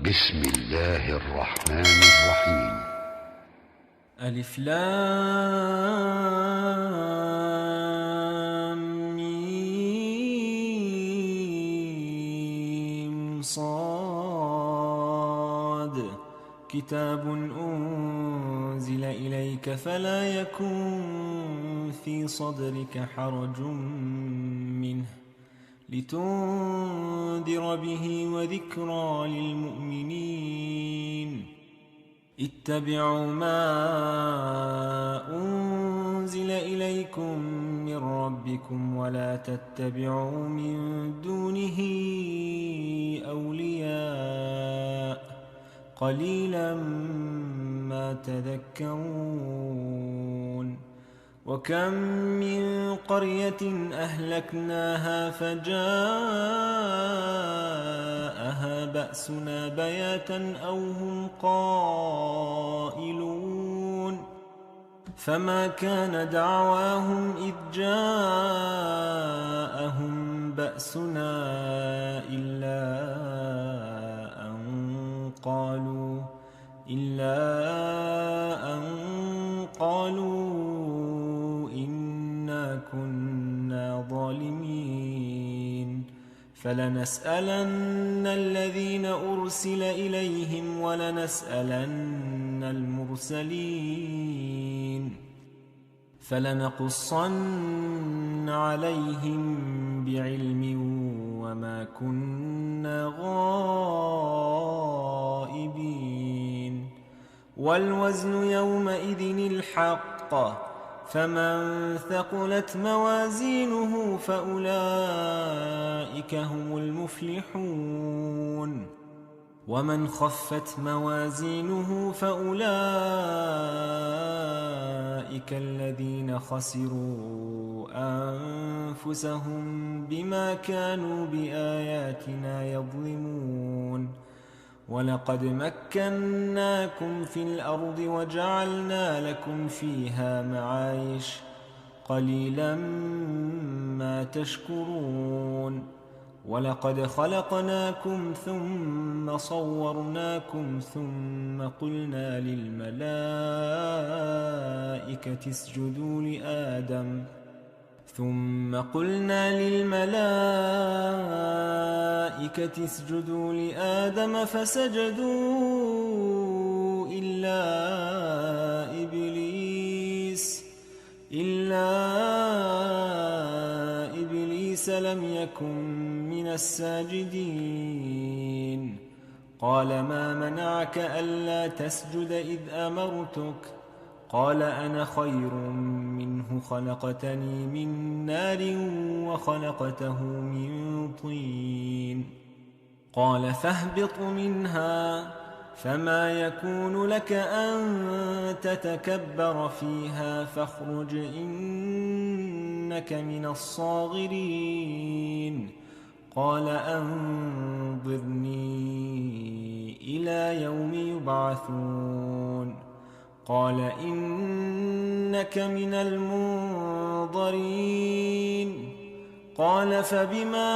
بسم الله الرحمن الرحيم. ألف لام ميم صاد كتاب أنزل إليك فلا يكن في صدرك حرج منه لتنذر به وذكرى للمؤمنين. اتبعوا ما أنزل إليكم من ربكم ولا تتبعوا من دونه أولياء قليلا ما تذكرون. وكم من قرية أهلكناها فجاءها بأسنا بياتا أو هم قائلون فما كان دعواهم إذ جاءهم بأسنا إلا أن قالوا إنا كنا ظالمين. فلنسألن الذين أرسل إليهم ولنسألن المرسلين فلنقصن عليهم بعلم وما كنا غائبين. والوزن يومئذ الحق فمن ثقلت موازينه فأولئك هم المفلحون. ومن خفت موازينه فأولئك الذين خسروا أنفسهم بما كانوا بآياتنا يظلمون. ولقد مكناكم في الأرض وجعلنا لكم فيها معايش قليلا ما تشكرون. ولقد خلقناكم ثم صورناكم ثم قلنا للملائكة اسجدوا لآدم فسجدوا إلا إبليس لم يكن من الساجدين. قال ما منعك ألا تسجد إذ أمرتك؟ قال أنا خير منه خلقتني من نار وخلقته من طين. قال فاهبط منها فما يكون لك أن تتكبر فيها فاخرج إنك من الصاغرين. قال أنظرني إلى يوم يبعثون. قال إنك من المنظرين. قال فبما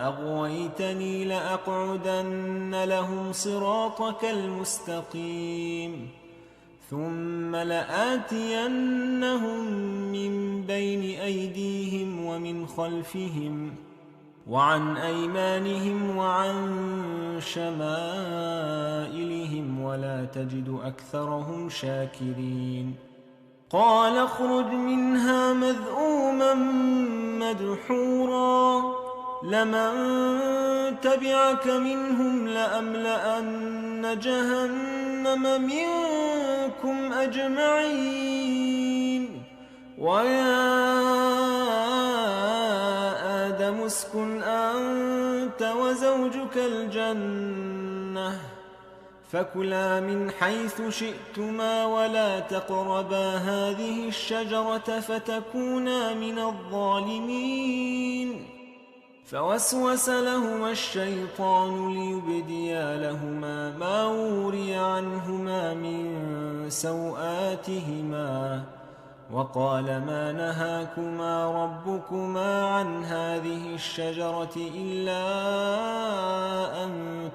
أغويتني لأقعدن لهم صراطك المستقيم ثم لآتينهم من بين أيديهم ومن خلفهم وعن أيمانهم وعن شمائلهم ولا تجد أكثرهم شاكرين. قال اخرج منها مذءوما مدحورا لمن تبعك منهم لأملأن جهنم منكم أجمعين. ويا آدم اسكن أنت وزوجك الجنة فكلا من حيث شئتما ولا تقربا هذه الشجرة فتكونا من الظالمين. فوسوس لهما الشيطان ليبديا لهما ما وري عنهما من سوآتهما وقال ما نهاكما ربكما عن هذه الشجرة إلا أن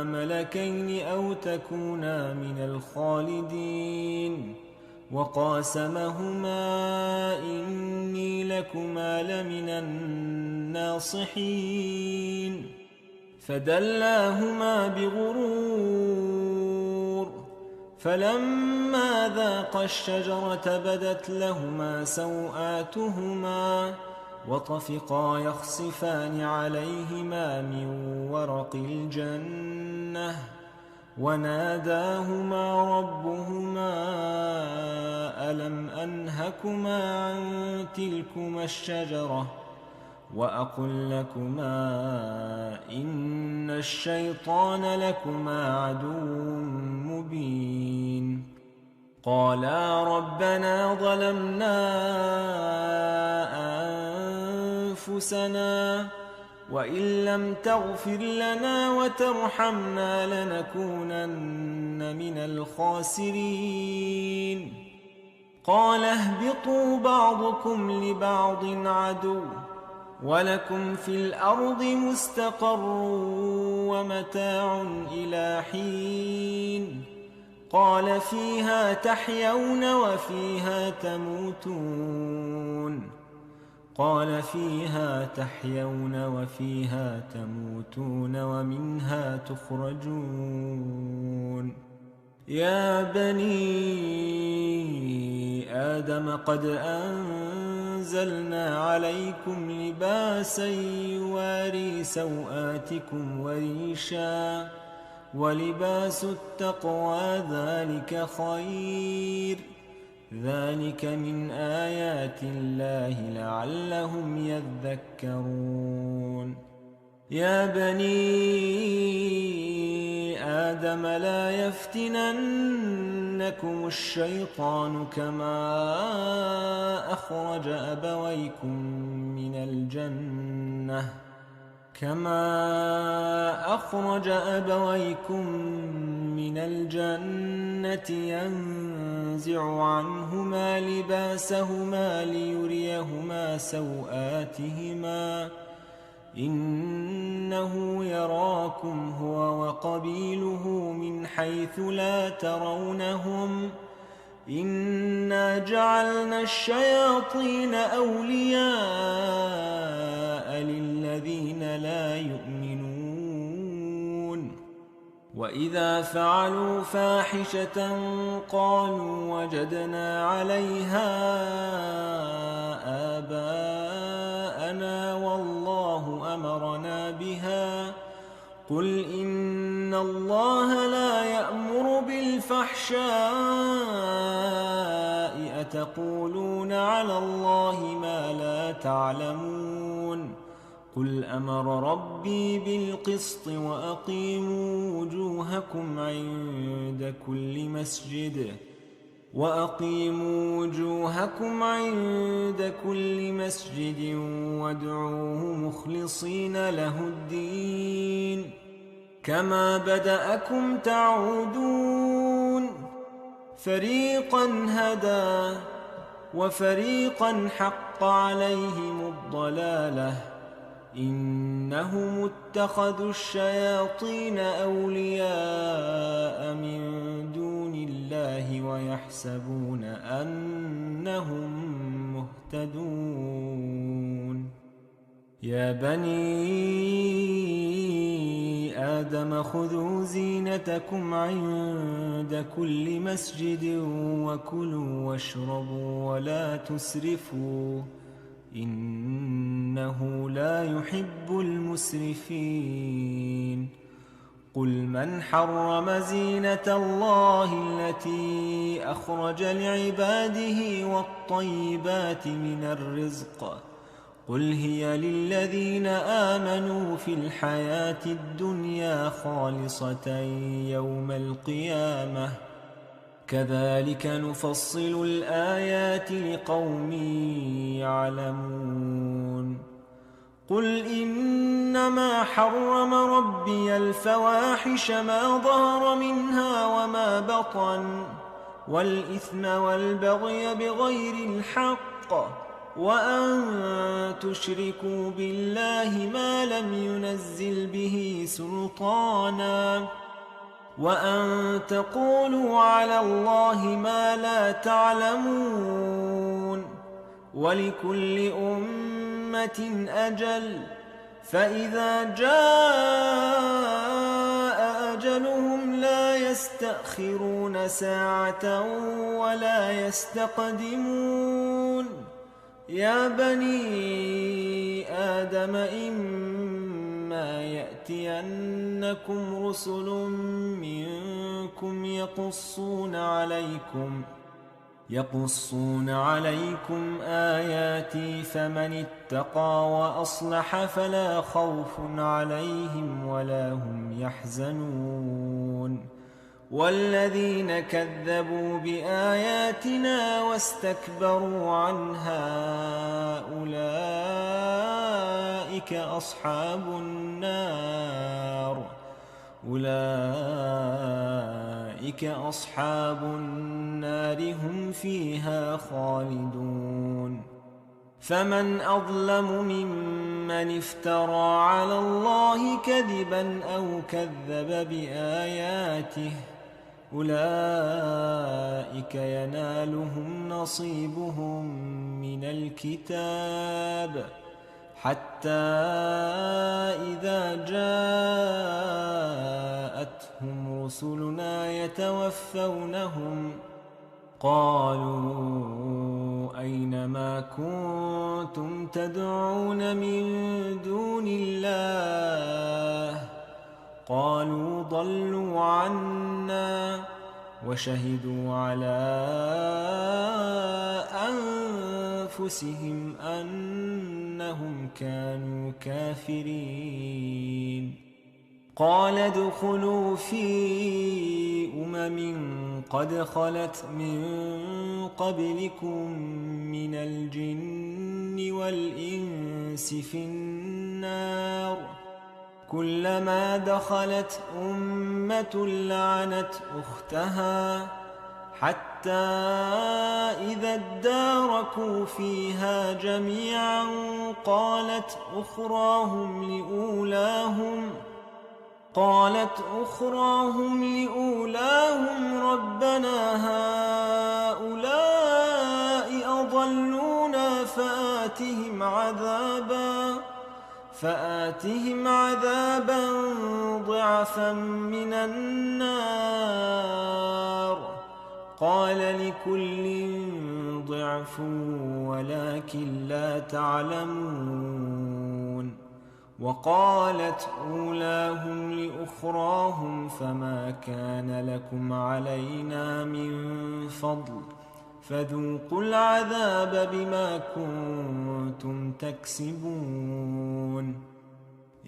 ملكين أو تكونا من الخالدين وقاسمهما إني لكما لمن الناصحين فدلاهما بغرور فلما ذاقا الشجرة بدت لهما سوآتهما وطفقا يخصفان عليهما من ورق الجنة وناداهما ربهما ألم أنهكما عن تلكما الشجرة وأقل لكما إن الشيطان لكما عدو مبين قالا ربنا ظلمنا أنفسنا وإن لم تغفر لنا وترحمنا لنكونن من الخاسرين قال اهبطوا بعضكم لبعض عدو ولكم في الأرض مستقر ومتاع إلى حين قال فيها تحيون وفيها تموتون ومنها تخرجون يا بني آدم قد أنزلنا عليكم لباسا يواري سوآتكم وريشا ولباس التقوى ذلك خير ذلك من آيات الله لعلهم يذكرون يا بني آدم لا يفتننكم الشيطان كما أخرج أبويكم من الجنة ينزع عنهما لباسهما ليريهما سوآتهما إنه يراكم هو وقبيله من حيث لا ترونهم إنا جعلنا الشياطين أولياء للذين لا يؤمنون وإذا فعلوا فاحشة قالوا وجدنا عليها آباءنا والله أمرنا بها قل إن الله لا يأمر بالفحشاء أتقولون على الله ما لا تعلمون قل أمر ربي بالقسط وأقيموا وجوهكم عند كل مسجد وادعوه مخلصين له الدين كما بدأكم تعودون فريقا هدى وفريقا حق عليهم الضلالة إنهم اتخذوا الشياطين أولياء من دون الله ويحسبون أنهم مهتدون يا بني آدم خذوا زينتكم عند كل مسجد وكلوا واشربوا ولا تسرفوا إنه لا يحب المسرفين قل من حرم زينة الله التي أخرج لعباده والطيبات من الرزق قل هي للذين آمنوا في الحياة الدنيا خالصة يوم القيامة كذلك نفصل الآيات لقوم يعلمون قل إنما حرم ربي الفواحش ما ظهر منها وما بطن والإثم والبغي بغير الحق وأن تشركوا بالله ما لم ينزل به سلطانا وأن تقولوا على الله ما لا تعلمون ولكل أمة أجل فإذا جاء أجلهم لا يستأخرون ساعة ولا يستقدمون يا بني آدم إما يأتينكم رسل منكم يقصون عليكم آياتي فمن اتقى وأصلح فلا خوف عليهم ولا هم يحزنون والذين كذبوا بآياتنا واستكبروا عنها أولئك أصحاب النار هم فيها خالدون فمن أظلم ممن افترى على الله كذبا أو كذب بآياته أولئك ينالهم نصيبهم من الكتاب حتى إذا جاءتهم رسلنا يتوفونهم قالوا أين ما كنتم تدعون من دون الله قالوا ضلوا عنا وشهدوا على أنفسهم أنهم كانوا كافرين قال ادخلوا في قد خلت من قبلكم من الجن والإنس في النار كلما دخلت أمة لعنت أختها حتى إذا اداركوا فيها جميعا قالت أخراهم لأولاهم ربنا هؤلاء أضلونا فآتهم عذابا ضعفا من النار قال لكل ضعف ولكن لا تعلمون وقالت أولاهم لأخراهم فما كان لكم علينا من فضل فذوقوا العذاب بما كنتم تكسبون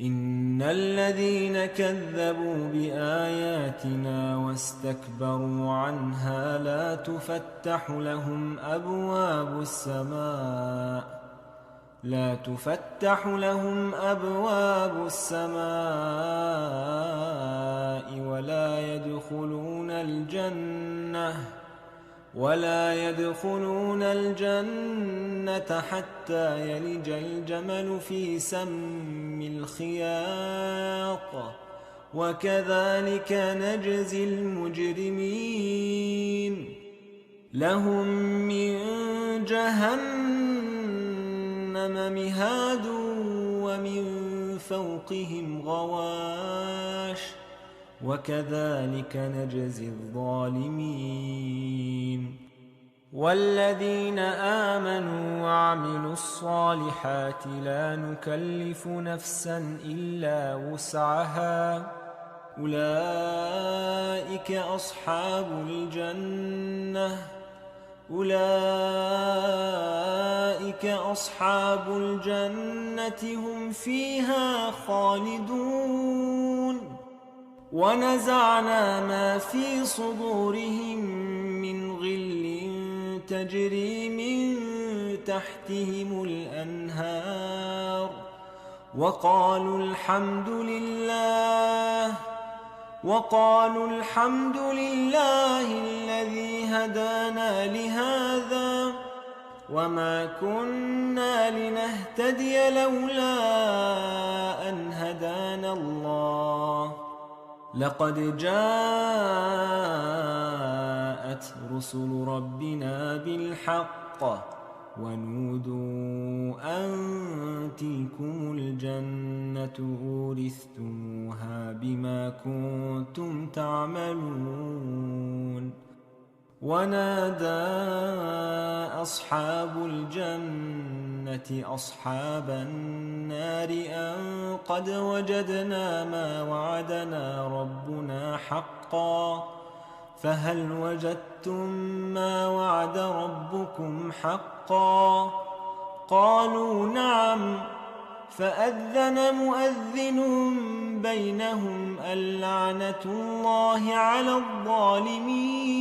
إن الذين كذبوا بآياتنا واستكبروا عنها لا تفتح لهم أبواب السماء ولا يدخلون الجنة حتى يلج الجمل في سم الخياط وكذلك نجزي المجرمين لهم من جهنم مهاد ومن فوقهم غواش وكذلك نجزي الظالمين والذين آمنوا وعملوا الصالحات لا نكلف نفسا إلا وسعها أولئك أصحاب الجنة هم فيها خالدون ونزعنا ما في صدورهم من غل تجري من تحتهم الأنهار وقالوا الحمد لله الذي هدانا لهذا وما كنا لنهتدي لولا أن هدانا الله لقد جاءت رسل ربنا بالحق ونودوا أن تلكم الجنة أورثتموها بما كنتم تعملون ونادى أصحاب الجنة أصحاب النار أن قد وجدنا ما وعدنا ربنا حقا فهل وجدتم ما وعد ربكم حقا قالوا نعم فأذن مؤذن بينهم اللعنة الله على الظالمين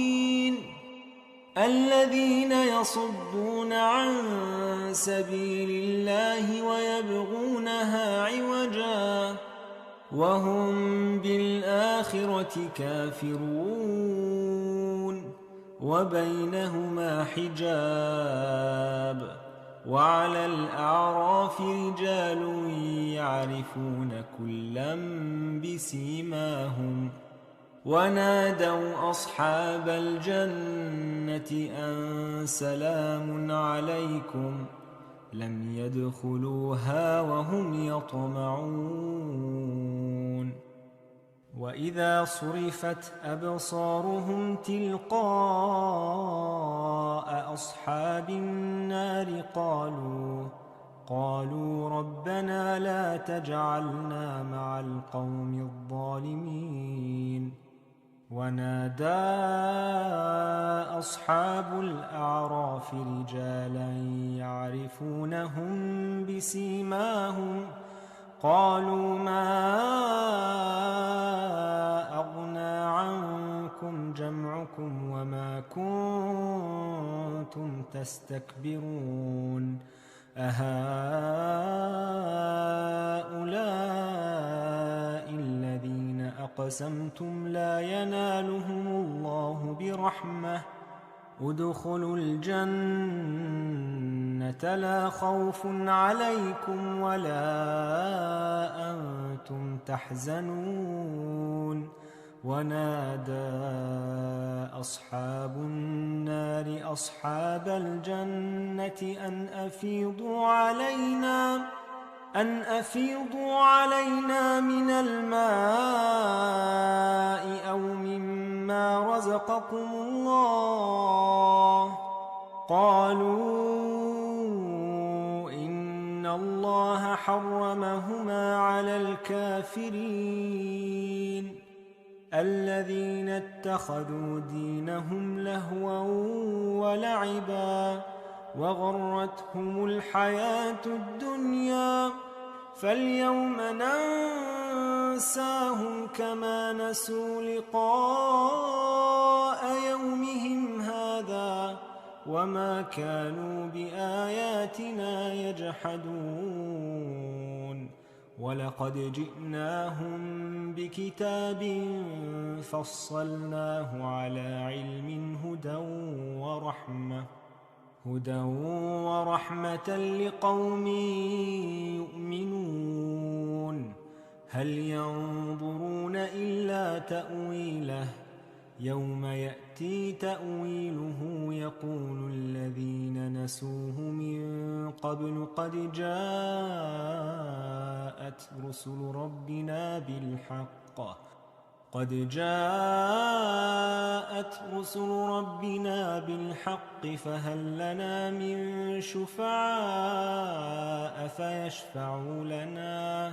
الذين يصدون عن سبيل الله ويبغونها عوجا وهم بالآخرة كافرون وبينهما حجاب وعلى الأعراف رجال يعرفون كلا بسيماهم ونادوا أصحاب الجنة أن سلام عليكم لم يدخلوها وهم يطمعون وإذا صرفت أبصارهم تلقاء أصحاب النار قالوا ربنا لا تجعلنا مع القوم الظالمين ونادى أصحاب الأعراف رجالا يعرفونهم بسيماهم قالوا ما أغنى عنكم جمعكم وما كنتم تستكبرون أهؤلاء الذين أقسمتم لا ينالهم الله برحمة ادخلوا الجنة لا خوف عليكم ولا أنتم تحزنون ونادى أصحاب النار أصحاب الجنة أن أفيضوا علينا من الماء أو مما رزقكم الله قالوا إن الله حرمهما على الكافرين الذين اتخذوا دينهم لهوا ولعبا وغرتهم الحياة الدنيا فاليوم ننساهم كما نسوا لقاء يومهم هذا وما كانوا بآياتنا يجحدون ولقد جئناهم بكتاب فصلناه على علم هدى ورحمة لقوم يؤمنون هل ينظرون إلا تأويله يوم يأتي تأويله يقول الذين نسوه من قبل قد جاءت رسل ربنا بالحق فهل لنا من شفعاء فيشفعوا لنا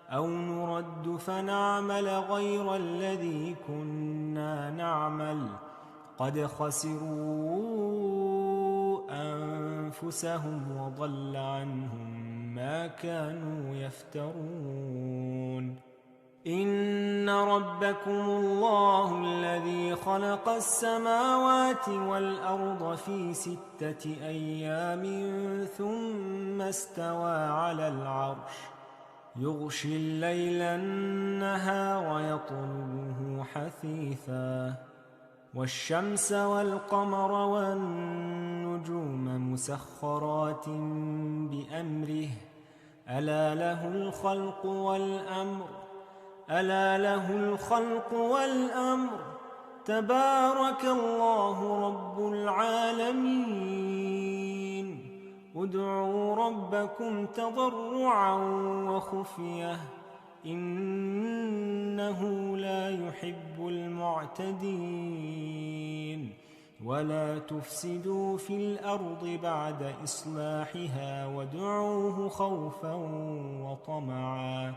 أو نرد فنعمل غير الذي كنا نعمل قد خسروا أنفسهم وضل عنهم ما كانوا يفترون إن ربكم الله الذي خلق السماوات والأرض في 6 أيام ثم استوى على العرش يغشي الليل النهار يطلبه حثيثا والشمس والقمر والنجوم مسخرات بأمره ألا له الخلق والأمر تبارك الله رب العالمين ادعوا ربكم تضرعا وخفية إنه لا يحب المعتدين ولا تفسدوا في الأرض بعد إصلاحها وادعوه خوفا وطمعا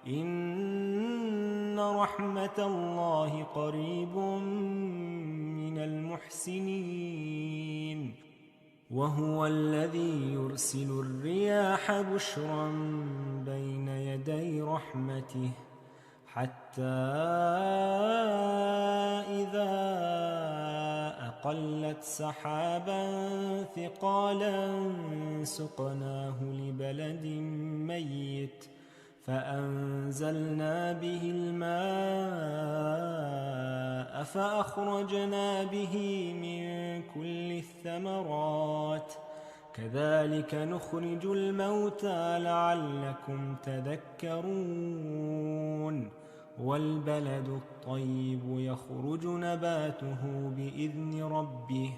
إن رحمة الله قريب من المحسنين وهو الذي يرسل الرياح بشرا بين يدي رحمته حتى إذا أقلت سحابا ثقالا سقناه لبلد ميت فأنزلنا به الماء فأخرجنا به من كل الثمرات كذلك نخرج الموتى لعلكم تذكرون والبلد الطيب يخرج نباته بإذن ربه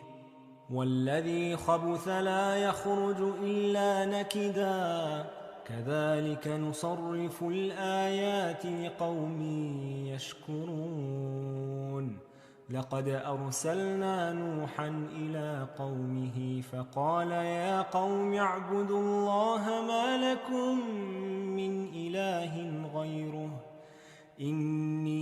والذي خبث لا يخرج إلا نكدا كذلك نصرف الآيات لقوم يشكرون لقد أرسلنا نوحا إلى قومه فقال يا قوم اعبدوا الله ما لكم من إله غيره إني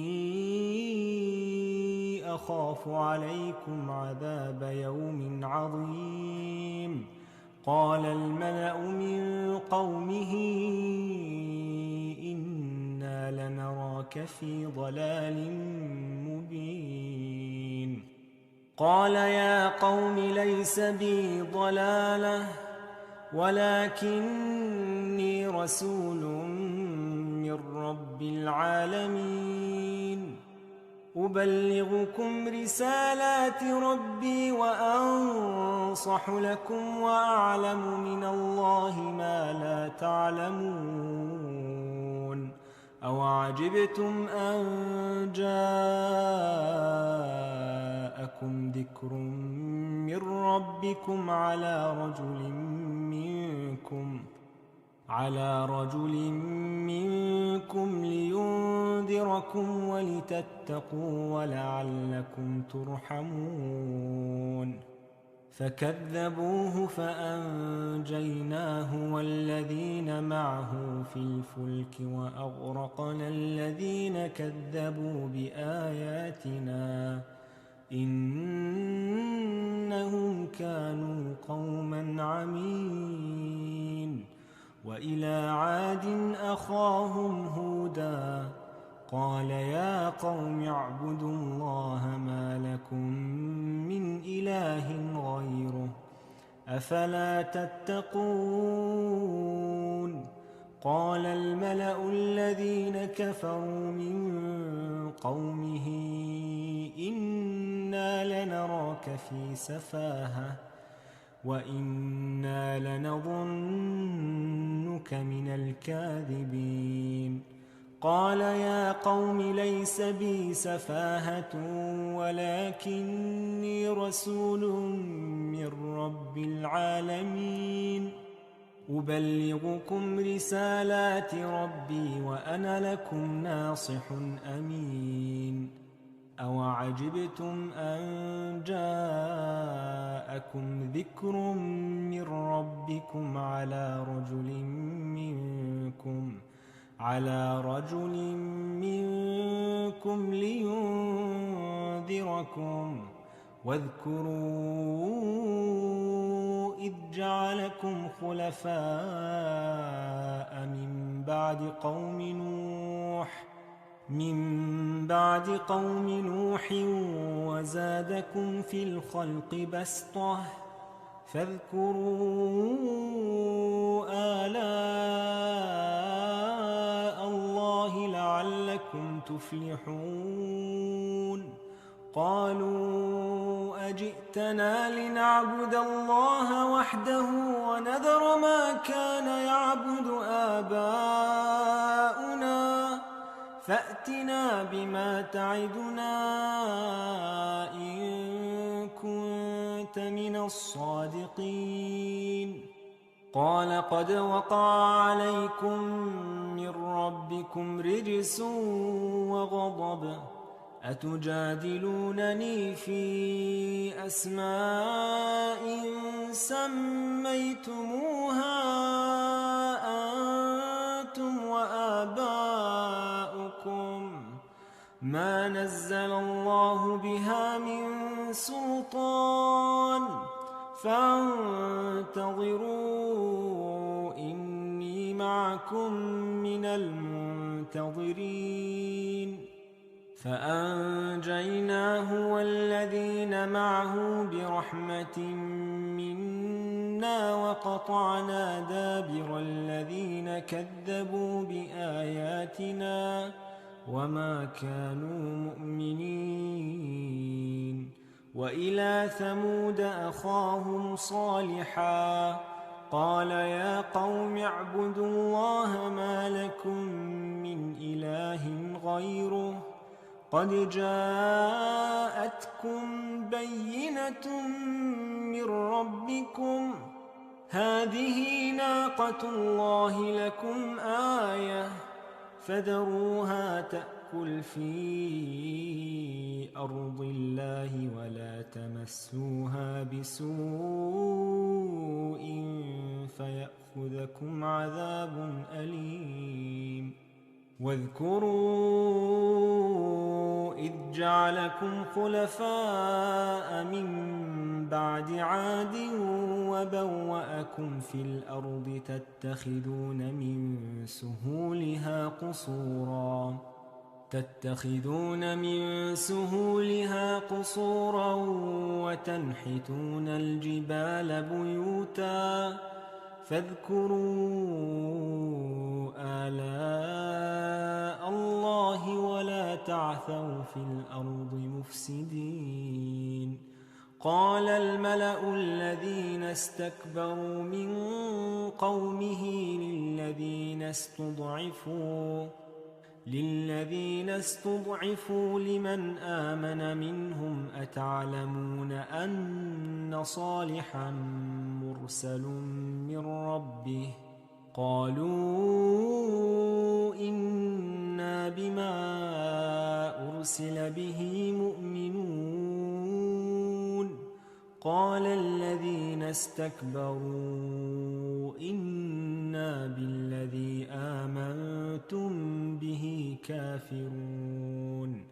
أخاف عليكم عذاب يوم عظيم قال الملأ من قومه إنا لنراك في ضلال مبين قال يا قوم ليس بي ضلالة ولكني رسول من رب العالمين أبلغكم رسالات ربي وأنصح لكم وأعلم من الله ما لا تعلمون أوعجبتم أن جاءكم ذكر من ربكم على رجل منكم لينذركم ولتتقوا ولعلكم ترحمون فكذبوه فأنجيناه والذين معه في الفلك وأغرقنا الذين كذبوا بآياتنا إنهم كانوا قوما عمين وإلى عاد أخاهم هودا قال يا قوم اعبدوا الله ما لكم من إله غيره أفلا تتقون قال الملأ الذين كفروا من قومه إنا لنراك في سفاهة وإنا لنظنك من الكاذبين قال يا قوم ليس بي سفاهة ولكني رسول من رب العالمين أبلغكم رسالات ربي وأنا لكم ناصح أمين أوعجبتم أن جاءكم ذكر من ربكم على رجل منكم لينذركم واذكروا إذ جعلكم خلفاء من بعد قوم نوح وزادكم في الخلق بسطة فاذكروا آلاء الله لعلكم تفلحون قالوا أجئتنا لنعبد الله وحده ونذر ما كان يعبد آباؤنا فأتنا بما تعدنا إن كنت من الصادقين قال قد وقع عليكم من ربكم رجس وغضب أتجادلونني في أسماء سميتموها أنتم وآباؤكم ما نزل الله بها من سلطان فانتظروا إني معكم من المنتظرين فأنجيناه والذين معه برحمة منا وقطعنا دابر الذين كذبوا بآياتنا وما كانوا مؤمنين وإلى ثمود أخاهم صالحا قال يا قوم اعبدوا الله ما لكم من إله غيره قد جاءتكم بينة من ربكم هذه ناقة الله لكم آية فذروها تأكل في أرض الله ولا تمسوها بسوء فيأخذكم عذاب أليم واذكروا إذ جعلكم خلفاء من بعد عاد وبوأكم في الأرض تتخذون من سهولها قصورا وتنحتون الجبال بيوتا فاذكروا آلاء الله ولا تعثوا في الأرض مفسدين قال الملأ الذين استكبروا من قومه للذين استضعفوا لمن آمن منهم أتعلمون أن صالحا مرسل من ربه قالوا إنا بما أرسل به مؤمنون قال الذين استكبروا إنا بالذي آمنتم به كافرون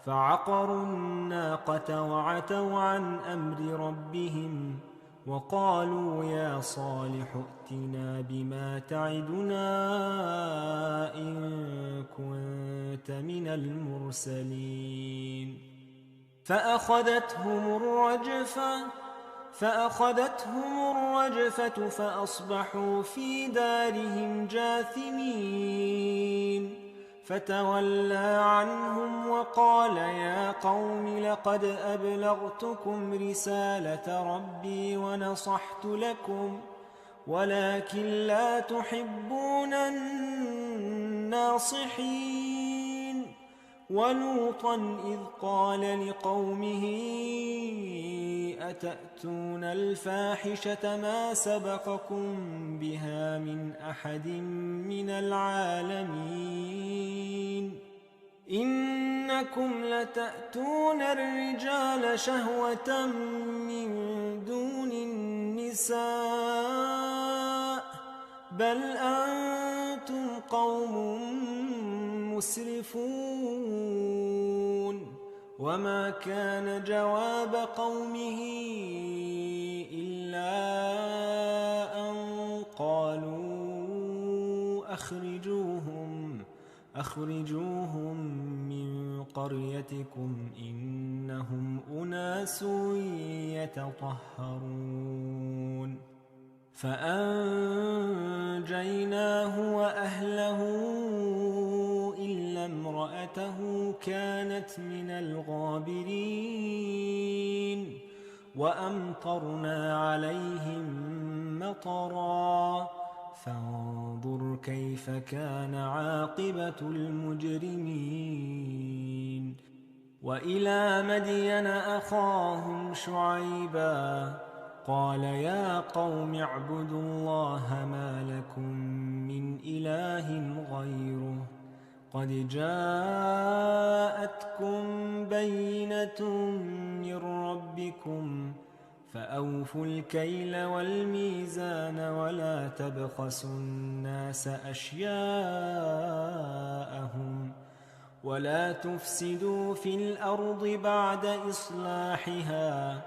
فعقروا الناقة وعتوا عن أمر ربهم وقالوا يا صالح ائتنا بما تعدنا إن كنت من المرسلين فأخذتهم الرجفة فأصبحوا في دارهم جاثمين فتولى عنهم وقال يا قوم لقد أبلغتكم رسالة ربي ونصحت لكم ولكن لا تحبون الناصحين ولوطا إذ قال لقومه أتأتون الفاحشة ما سبقكم بها من أحد من العالمين إنكم لتأتون الرجال شهوة من دون النساء بل أنتم قوم مسرفون وما كان جواب قومه إلا أن قالوا أخرجوهم من قريتكم إنهم أناس يتطهرون فأنجيناه وأهله إلا امرأته امرأته كانت من الغابرين وأمطرنا عليهم مطرا فانظر كيف كان عاقبة المجرمين. وإلى مدين أخاهم شعيبا قال يا قوم اعبدوا الله ما لكم من إله غيره قد جاءتكم بينة من ربكم فأوفوا الكيل والميزان ولا تبخسوا الناس أشياءهم ولا تفسدوا في الأرض بعد إصلاحها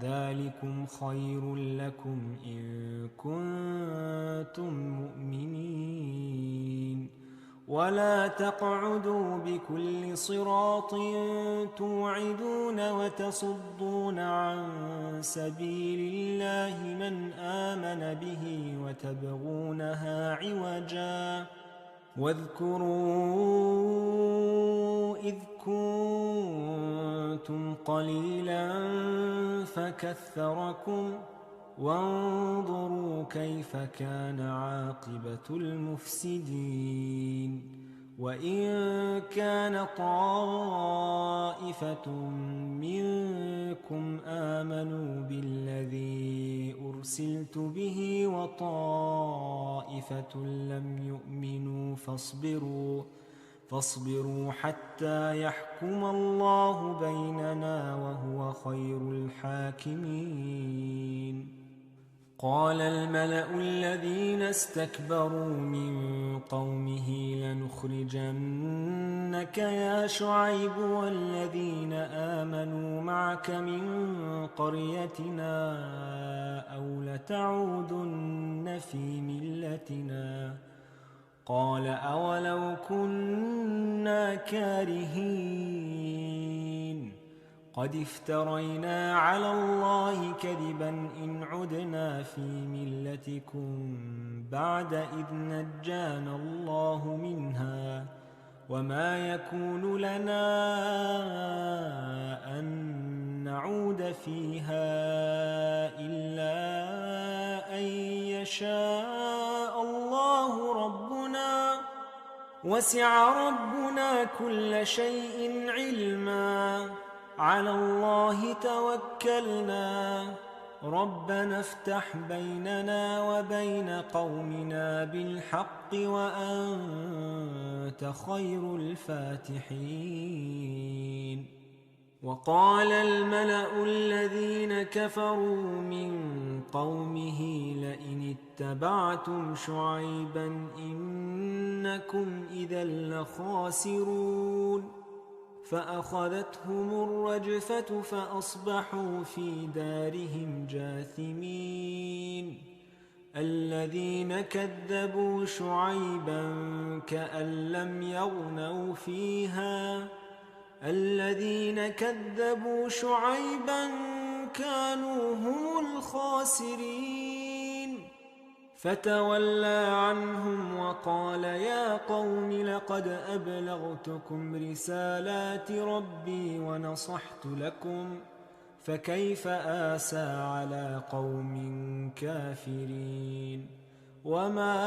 ذلكم خير لكم إن كنتم مؤمنين. ولا تقعدوا بكل صراط توعدون وتصدون عن سبيل الله من آمن به وتبغونها عوجا واذكروا إذ كنتم قليلا فكثركم وانظروا كيف كان عاقبة المفسدين. وإن كان طائفة منكم آمنوا بالذي أرسلت به وطائفة لم يؤمنوا فاصبروا حتى يحكم الله بيننا وهو خير الحاكمين. قال الملأ الذين استكبروا من قومه لنخرجنك يا شعيب والذين آمنوا معك من قريتنا أو لتعودن في ملتنا قال أولو كنا كارهين قد افترينا على الله كذبا إن عدنا في ملتكم بعد إذ نجانا الله منها وما يكون لنا أن نعود فيها إلا أن يشاء الله ربنا وسع ربنا كل شيء علما على الله توكلنا ربنا افتح بيننا وبين قومنا بالحق وأنت خير الفاتحين. وقال الملأ الذين كفروا من قومه لئن اتبعتم شعيبا إنكم إذا لخاسرون فأخذتهم الرجفة فأصبحوا في دارهم جاثمين. الذين كذبوا شعيبا كأن لم يغنوا فيها الذين كذبوا شعيبا كانوا هم الخاسرين فتولى عنهم وقال يا قوم لقد أبلغتكم رسالات ربي ونصحت لكم فكيف آسى على قوم كافرين. وما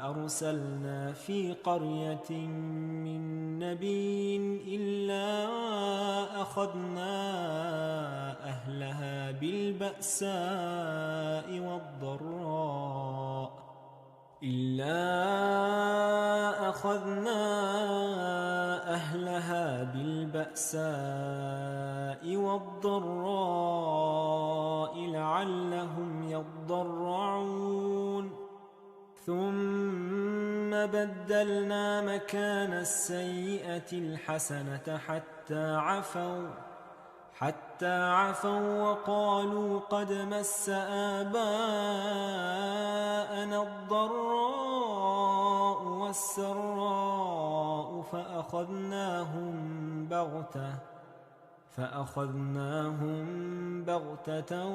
أرسلنا في قرية من نبي إلا أخذنا أهلها بالبأساء والضراء لعلهم يضرعون ثم بدلنا مكان السيئة الحسنة حتى عفوا وقالوا قد مس آباءنا الضراء والسراء فأخذناهم بغتة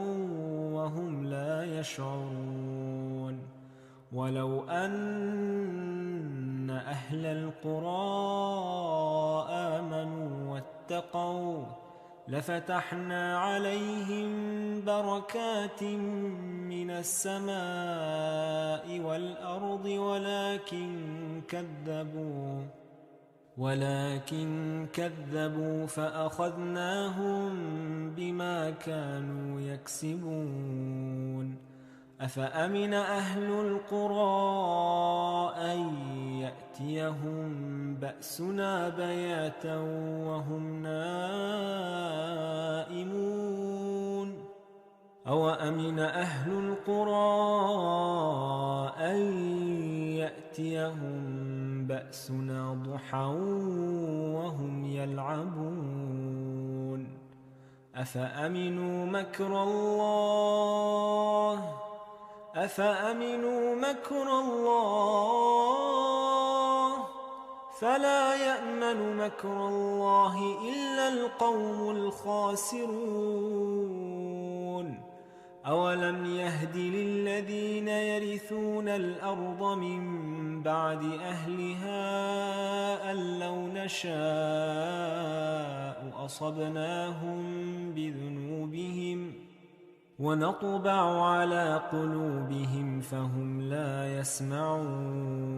وهم لا يشعرون. ولو أن أهل القرى آمنوا واتقوا لفتحنا عليهم بركات من السماء والأرض ولكن كذبوا فأخذناهم بما كانوا يكسبون. أفأمن أهل القرى أن يأتيهم بأسنا بياتا وهم نائمون أوأمن أهل القرى أن يأتيهم بأسنا ضحى وهم يلعبون أفأمنوا مكر الله فلا يأمن مكر الله إلا القوم الخاسرون. أولم يهد للذين يرثون الأرض من بعد أهلها أن لو نشاء أصبناهم بذنوبهم ونطبع على قلوبهم فهم لا يسمعون.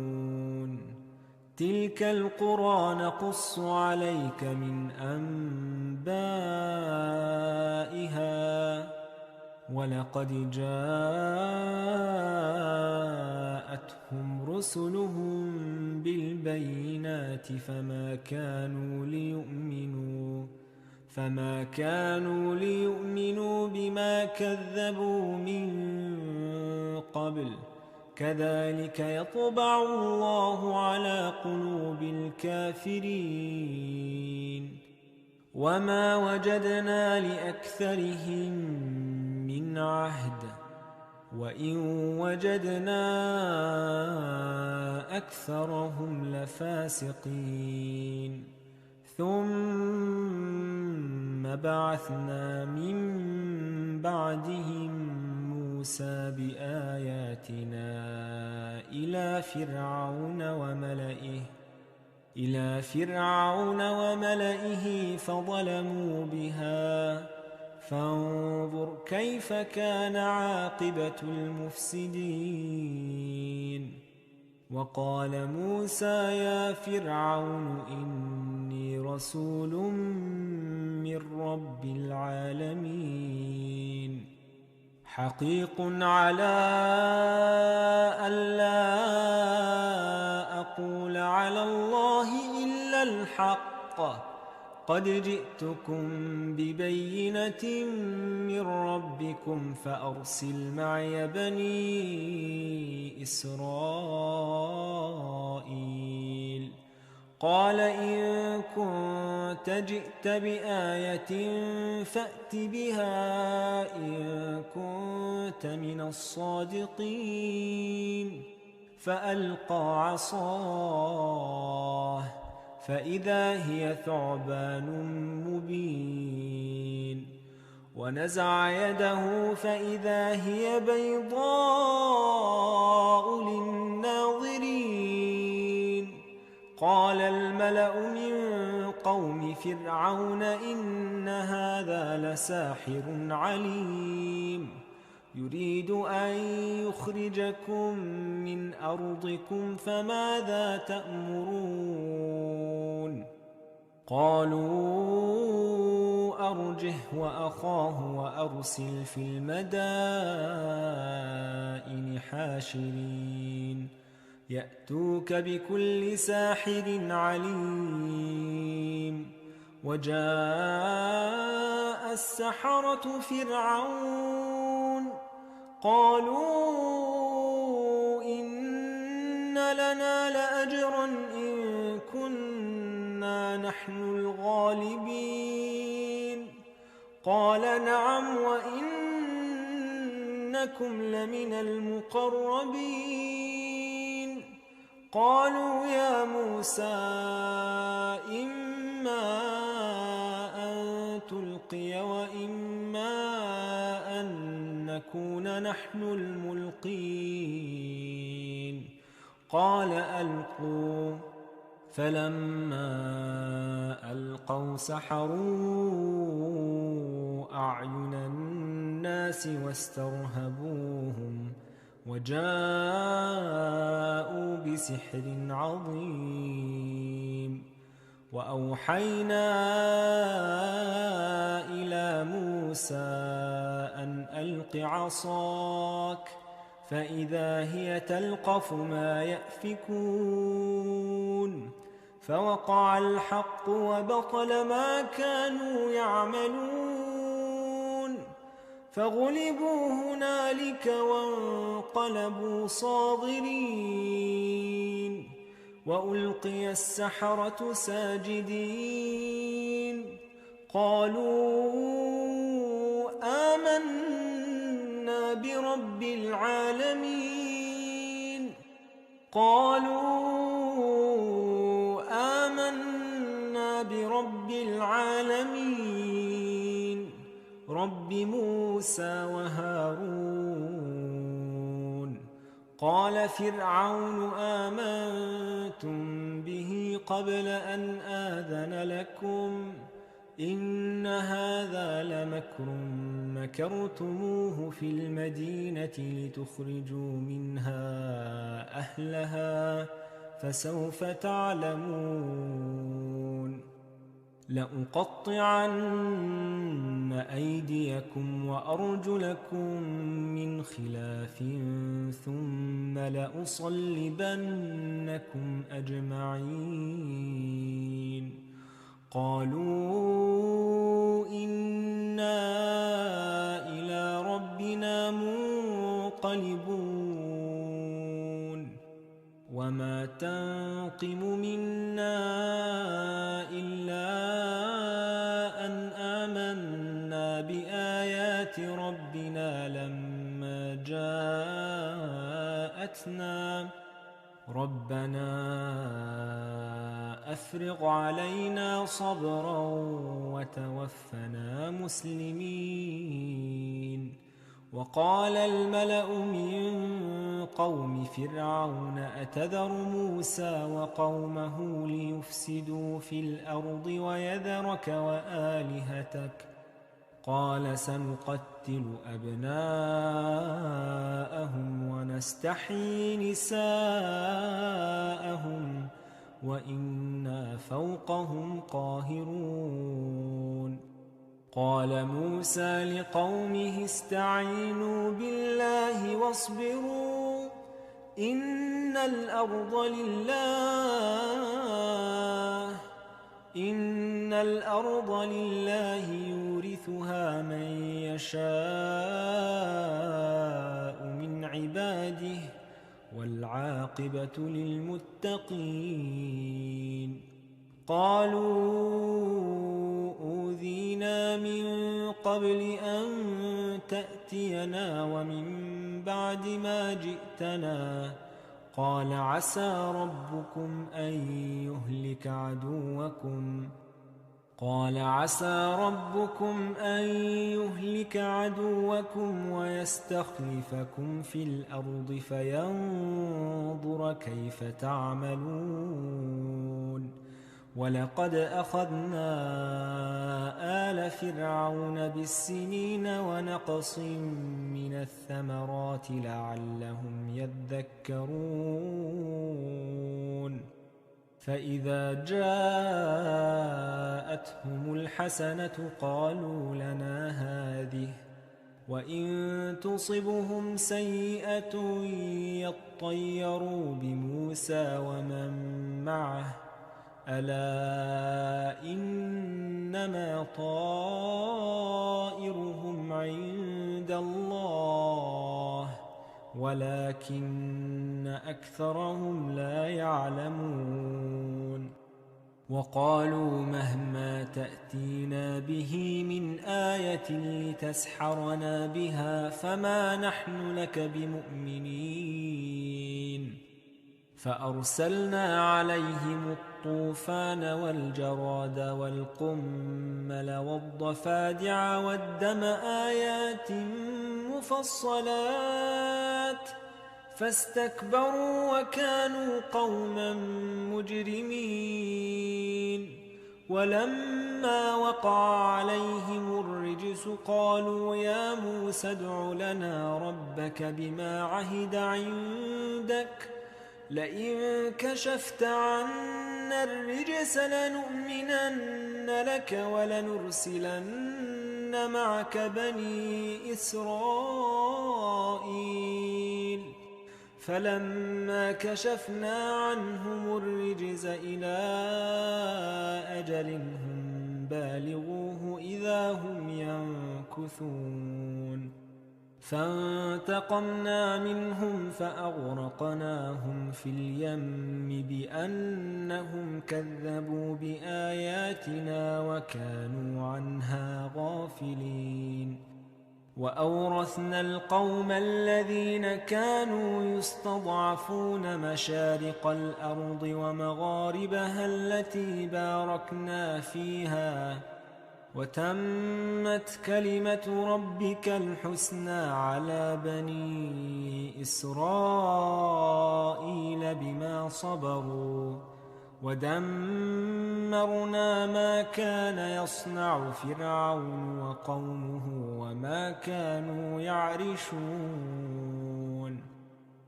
تلك القرى نقص عليك من أنبائها ولقد جاءتهم رسلهم بالبينات فما كانوا ليؤمنوا بما كذبوا من قبل كذلك يطبع الله على قلوب الكافرين. وما وجدنا لأكثرهم من عهد وإن وجدنا أكثرهم لفاسقين. ثم بعثنا من بعدهم موسى بآياتنا إلى فرعون وملئه فظلموا بها فانظر كيف كان عاقبة المفسدين. وقال موسى يا فرعون إني رسول من رب العالمين حقيق على ألا أقول على الله إلا الحق قد جئتكم ببينة من ربكم فأرسل معي بني إسرائيل. قال إن كنت جئت بآية فأت بها إن كنت من الصادقين. فألقى عصاه فإذا هي ثعبان مبين ونزع يده فإذا هي بيضاء للناظرين. قال الملأ من قوم فرعون إن هذا لساحر عليم يريد أن يخرجكم من أرضكم فماذا تأمرون؟ قالوا أرجه وأخاه وأرسل في المدائن حاشرين يأتوك بكل ساحر عليم. وجاء السحرة فرعون قالوا إن لنا لأجرا إن كنا نحن الغالبين. قال نعم وإنكم لمن المقربين. قالوا يا موسى إما أن تلقي وإما أن نكون نحن الملقين. قال ألقوا. فلما ألقوا سحروا أعين الناس واسترهبوهم وجاءوا بسحر عظيم. وأوحينا إلى موسى أن ألق عصاك فإذا هي تلقف ما يأفكون. فوقع الحق وبطل ما كانوا يعملون. فغلبوا هنالك وانقلبوا صاغرين. وألقي السحرة ساجدين قالوا آمنا برب العالمين. رب موسى وهارون. قال فرعون آمنتم به قبل أن آذن لكم إن هذا لمكر مكرتموه في المدينة لتخرجوا منها أهلها فسوف تعلمون. لأقطعن أيديكم وأرجلكم من خلاف ثم لأصلبنكم أجمعين. قالوا إنا إلى ربنا منقلبون. وما تنقم منا إلا أن آمنا بآيات ربنا لما جاءتنا ربنا أفرغ علينا صبرا وتوفنا مسلمين. وقال الملأ من قوم فرعون أتذر موسى وقومه ليفسدوا في الأرض ويذرك وآلهتك قال سنقتل أبناءهم ونستحيي نساءهم وإنا فوقهم قاهرون. قال موسى لقومه استعينوا بالله واصبروا إن الأرض لله يورثها من يشاء من عباده والعاقبة للمتقين. قالوا أوذينا من قبل أن تأتينا ومن بعد ما جئتنا قال عسى ربكم أن يهلك عدوكم ويستخلفكم في الأرض فينظر كيف تعملون. ولقد أخذنا آل فرعون بالسنين ونقص من الثمرات لعلهم يذكرون. فإذا جاءتهم الحسنة قالوا لنا هذه وإن تصبهم سيئة يطيروا بموسى ومن معه ألا إنما طائرهم عند الله ولكن أكثرهم لا يعلمون. وقالوا مهما تأتينا به من آية لتسحرنا بها فما نحن لك بمؤمنين. فأرسلنا عليهم الطوفان والجراد والقمل والضفادع والدم آيات مفصلات فاستكبروا وكانوا قوما مجرمين. ولما وقع عليهم الرجس قالوا يا موسى ادع لنا ربك بما عهد عندك لئن كشفت عنا الرجس لنؤمنن لك ولنرسلن معك بني إسرائيل. فلما كشفنا عنهم الرجز إلى أجل هم بالغوه إذا هم ينكثون. فانتقمنا منهم فأغرقناهم في اليم بأنهم كذبوا بآياتنا وكانوا عنها غافلين. وأورثنا القوم الذين كانوا يستضعفون مشارق الأرض ومغاربها التي باركنا فيها وتمت كلمة ربك الحسنى على بني إسرائيل بما صبروا ودمرنا ما كان يصنع فرعون وقومه وما كانوا يعرشون.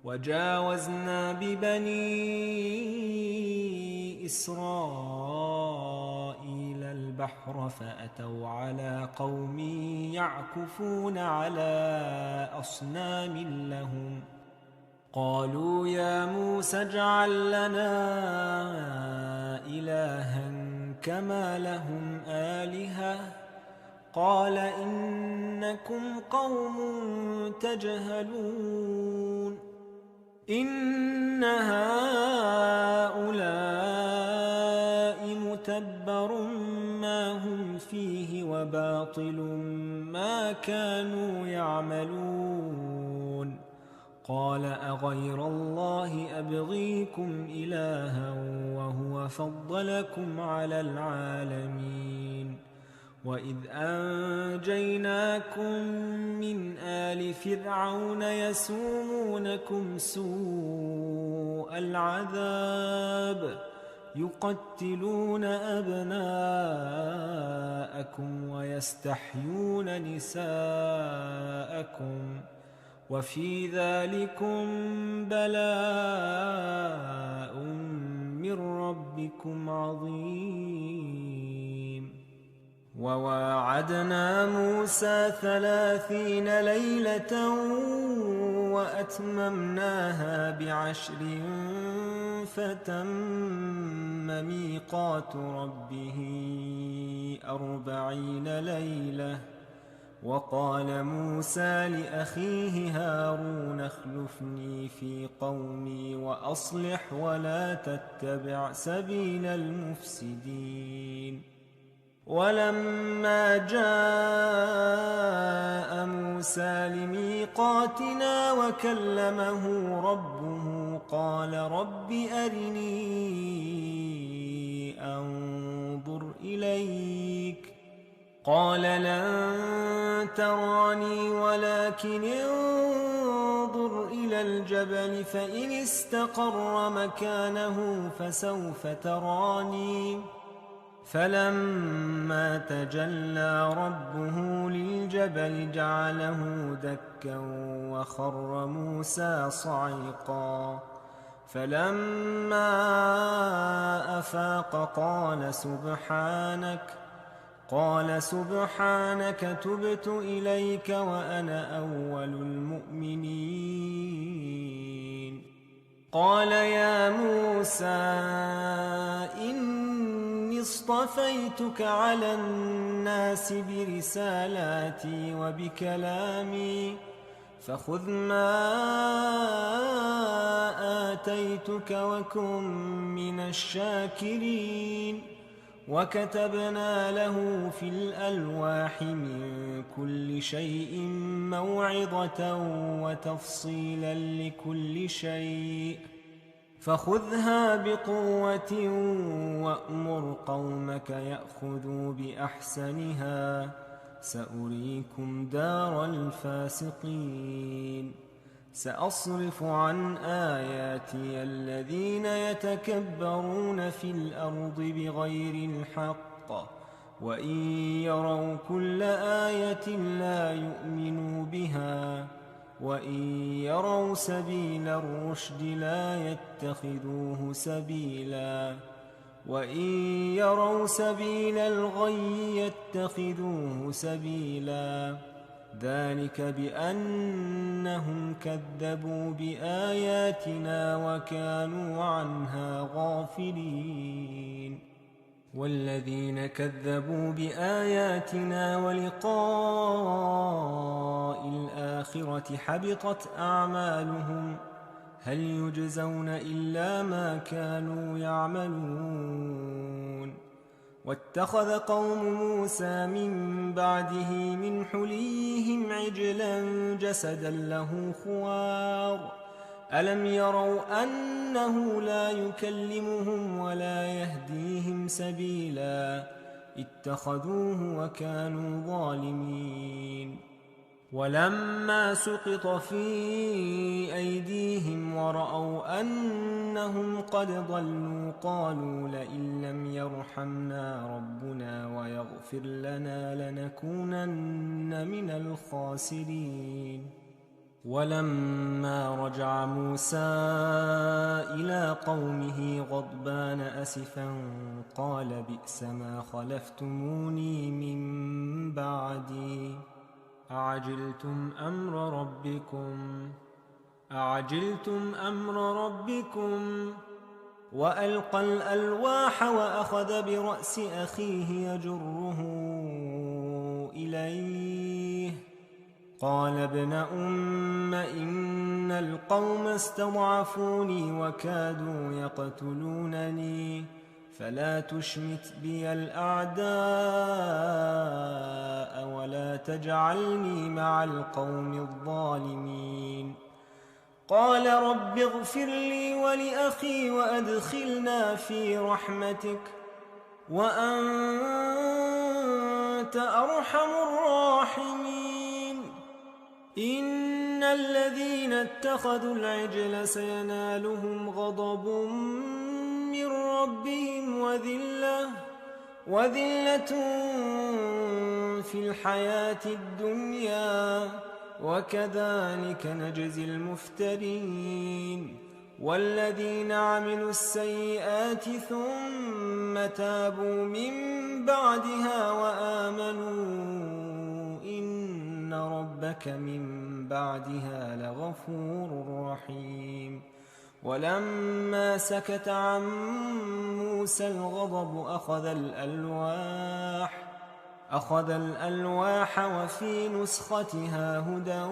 وجاوزنا ببني إسرائيل البحر فأتوا على قوم يعكفون على أصنام لهم قالوا يا موسى اجعل لنا إلها كما لهم آلهة قال إنكم قوم تجهلون. إن هؤلاء متبر ما هم فيه وباطل ما كانوا يعملون. قال أغير الله أبغيكم إلها وهو فضلكم على العالمين. وإذ أنجيناكم من آل فرعون يسومونكم سوء العذاب يقتلون أبناءكم ويستحيون نساءكم وفي ذلكم بلاء من ربكم عظيم. وواعدنا موسى 30 ليلة وأتممناها ب10 فتم ميقات ربه 40 ليلة. وقال موسى لأخيه هارون اخلفني في قومي وأصلح ولا تتبع سبيل المفسدين. ولما جاء موسى لميقاتنا وكلمه ربه قال رب أرني أنظر إليك قال لن تراني ولكن انظر إلى الجبل فإن استقر مكانه فسوف تراني. فلما تجلى ربه للجبل جعله دكا وخر موسى صعقا. فلما أفاق قال سبحانك تبت إليك وأنا أول المؤمنين. قال يا موسى إني اصطفيتك على الناس برسالاتي وبكلامي فخذ ما آتيتك وكن من الشاكرين. وكتبنا له في الألواح من كل شيء موعظة وتفصيلا لكل شيء فخذها بقوة وأمر قومك يأخذوا بأحسنها سأريكم دار الفاسقين. سأصرف عن آياتي الذين يتكبرون في الأرض بغير الحق وإن يروا كل آية لا يؤمنوا بها وإن يروا سبيل الرشد لا يتخذوه سبيلا وإن يروا سبيل الغي يتخذوه سبيلا ذلك بأنهم كذبوا بآياتنا وكانوا عنها غافلين والذين كذبوا بآياتنا ولقاء الآخرة حبطت أعمالهم هل يجزون إلا ما كانوا يعملون واتخذ قوم موسى من بعده من حليهم عجلا جسدا له خوار ألم يروا أنه لا يكلمهم ولا يهديهم سبيلا اتخذوه وكانوا ظالمين ولما سقط في أيديهم ورأوا أنهم قد ضلوا قالوا لئن لم يرحمنا ربنا ويغفر لنا لنكونن من الخاسرين ولما رجع موسى إلى قومه غضبان أسفا قال بئس ما خلفتموني من بعدي أعجلتم أمر ربكم وألقى الألواح وأخذ برأس أخيه يجره إليه قال ابن أم إن القوم استضعفوني وكادوا يقتلونني فلا تشمت بي الأعداء ولا تجعلني مع القوم الظالمين قال رب اغفر لي ولأخي وأدخلنا في رحمتك وأنت أرحم الراحمين إن الذين اتخذوا العجل سينالهم غضب من ربهم وذلة في الحياة الدنيا وكذلك نجزي المفترين والذين عملوا السيئات ثم تابوا من بعدها وآمنوا إن ربك من بعدها لغفور رحيم ولما سكت عن موسى الغضب أخذ الألواح وفي نسختها هدى